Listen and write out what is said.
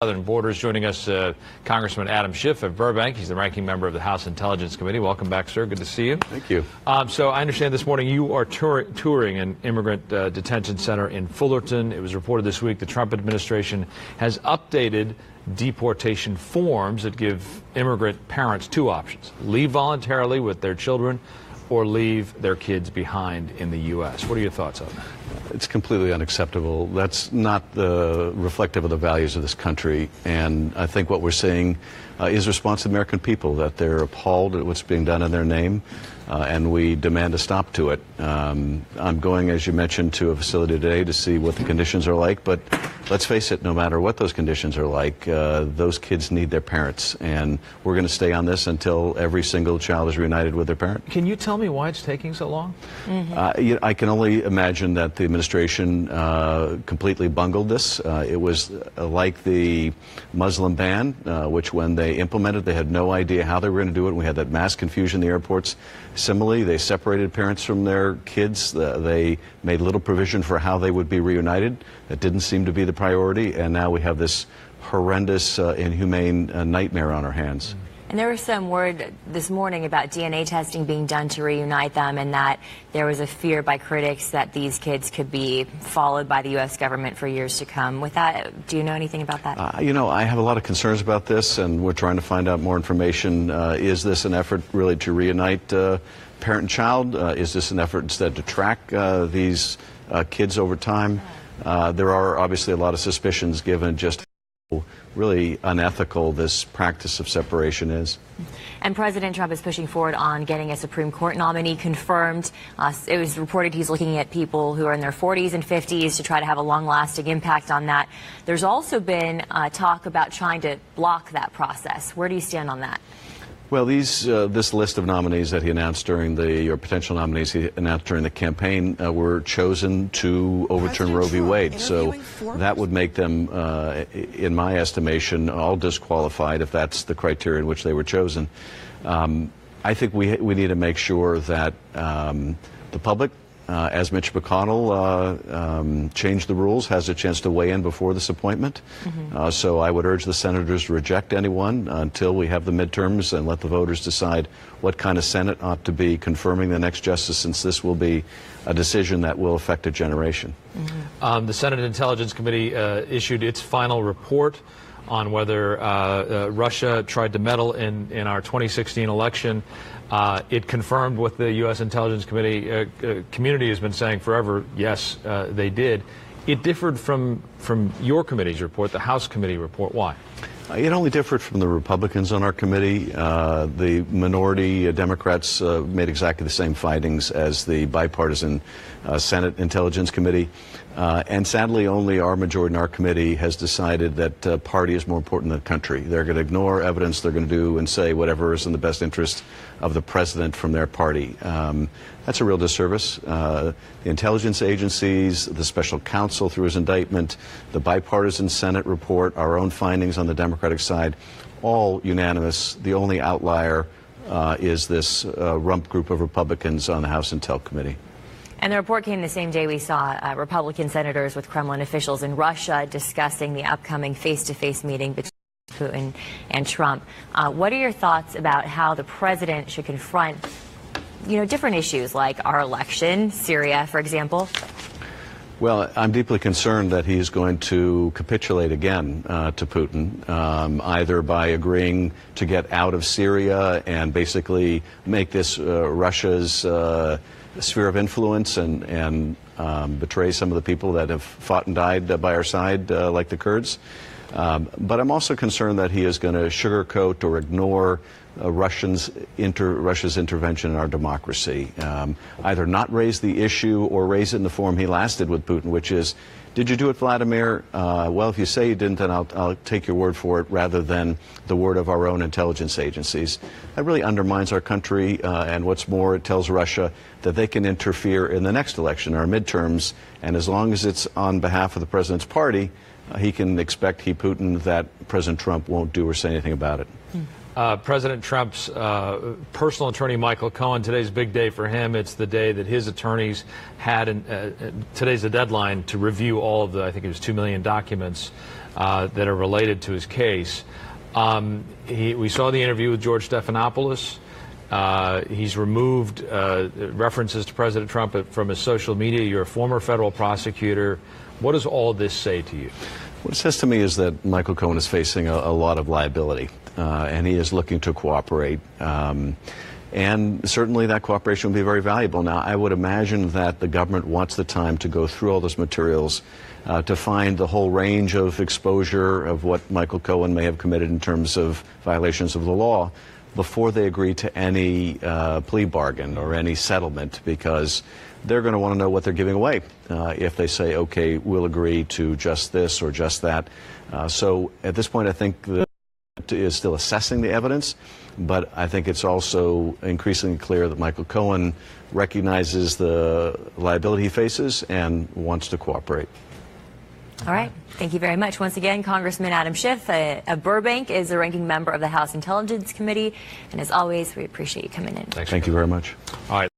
Southern borders. Joining us, Congressman Adam Schiff of Burbank. He's the ranking member of the House Intelligence Committee. Welcome back, sir. Good to see you. Thank you. So I understand this morning you are touring an immigrant detention center in Fullerton. It was reported this week the Trump administration has updated deportation forms that give immigrant parents two options: leave voluntarily with their children or leave their kids behind in the U.S. What are your thoughts on that? It's completely unacceptable. That's not reflective of the values of this country. And I think what we're seeing is a response to the American people, that they're appalled at what's being done in their name, and we demand a stop to it. I'm going, as you mentioned, to a facility today to see what the conditions are like. But let's face it, no matter what those conditions are like, those kids need their parents. And we're going to stay on this until every single child is reunited with their parent. Can you tell me why it's taking so long? I can only imagine that the administration completely bungled this. It was like the Muslim ban, which when they implemented, they had no idea how they were going to do it. We had that mass confusion in the airports. Similarly, they separated parents from their kids. They made little provision for how they would be reunited. That didn't seem to be the priority. And now we have this horrendous, inhumane nightmare on our hands. And there was some word this morning about DNA testing being done to reunite them, and that there was a fear by critics that these kids could be followed by the U.S. government for years to come. With that, do you know anything about that? I have a lot of concerns about this, and we're trying to find out more information. Is this an effort really to reunite parent and child? Is this an effort instead to track these kids over time? There are obviously a lot of suspicions given just really unethical this practice of separation is. And President Trump is pushing forward on getting a Supreme Court nominee confirmed. It was reported he's looking at people who are in their 40s and 50s to try to have a long-lasting impact on that. There's also been talk about trying to block that process. Where do you stand on that? Well, this list of nominees that he announced or potential nominees he announced during the campaign were chosen to overturn Roe v. Wade. So that would make them, in my estimation, all disqualified if that's the criteria in which they were chosen. I think we need to make sure that the public, as Mitch McConnell changed the rules, has a chance to weigh in before this appointment. So I would urge the senators to reject anyone until we have the midterms and let the voters decide what kind of Senate ought to be confirming the next justice, since this will be a decision that will affect a generation. The Senate Intelligence Committee issued its final report on whether Russia tried to meddle in our 2016 election. It confirmed what the U.S. Intelligence Committee community has been saying forever. Yes, they did. It differed from your committee's report, the House committee report. Why? It only differed from the Republicans on our committee. The minority Democrats made exactly the same findings as the bipartisan Senate Intelligence Committee. And sadly, only our majority in our committee has decided that party is more important than country. They're going to ignore evidence. They're going to do and say whatever is in the best interest of the president from their party. That's a real disservice. The intelligence agencies, the special counsel through his indictment, the bipartisan Senate report, our own findings on the Democratic side, all unanimous. The only outlier is this rump group of Republicans on the House Intel Committee. And the report came the same day we saw Republican senators with Kremlin officials in Russia discussing the upcoming face-to-face meeting between Putin and Trump. What are your thoughts about how the president should confront, different issues like our election, Syria, for example? Well, I'm deeply concerned that he's going to capitulate again to Putin, either by agreeing to get out of Syria and basically make this Russia's sphere of influence and betray some of the people that have fought and died by our side, like the Kurds. But I'm also concerned that he is going to sugarcoat or ignore Russia's intervention in our democracy. Either not raise the issue or raise it in the form he last did with Putin, which is, did you do it, Vladimir? Well, if you say you didn't, then I'll take your word for it, rather than the word of our own intelligence agencies. That really undermines our country, and what's more, it tells Russia that they can interfere in the next election, our midterms, and as long as it's on behalf of the president's party, he can expect, Putin, that President Trump won't do or say anything about it. President Trump's personal attorney, Michael Cohen, today's a big day for him. It's the day that his attorneys had, today's the deadline to review all of the, I think it was 2 million documents that are related to his case. We saw the interview with George Stephanopoulos. He's removed references to President Trump from his social media. You're a former federal prosecutor. What does all this say to you? What it says to me is that Michael Cohen is facing a lot of liability, and he is looking to cooperate. And certainly that cooperation will be very valuable. Now, I would imagine that the government wants the time to go through all those materials to find the whole range of exposure of what Michael Cohen may have committed in terms of violations of the law before they agree to any plea bargain or any settlement, because they're going to want to know what they're giving away if they say, okay, we'll agree to just this or just that. So at this point, I think the is still assessing the evidence, but I think it's also increasingly clear that Michael Cohen recognizes the liability he faces and wants to cooperate. All right. Thank you very much. Once again, Congressman Adam Schiff of Burbank is the ranking member of the House Intelligence Committee. And as always, we appreciate you coming in. Thank you very much. All right.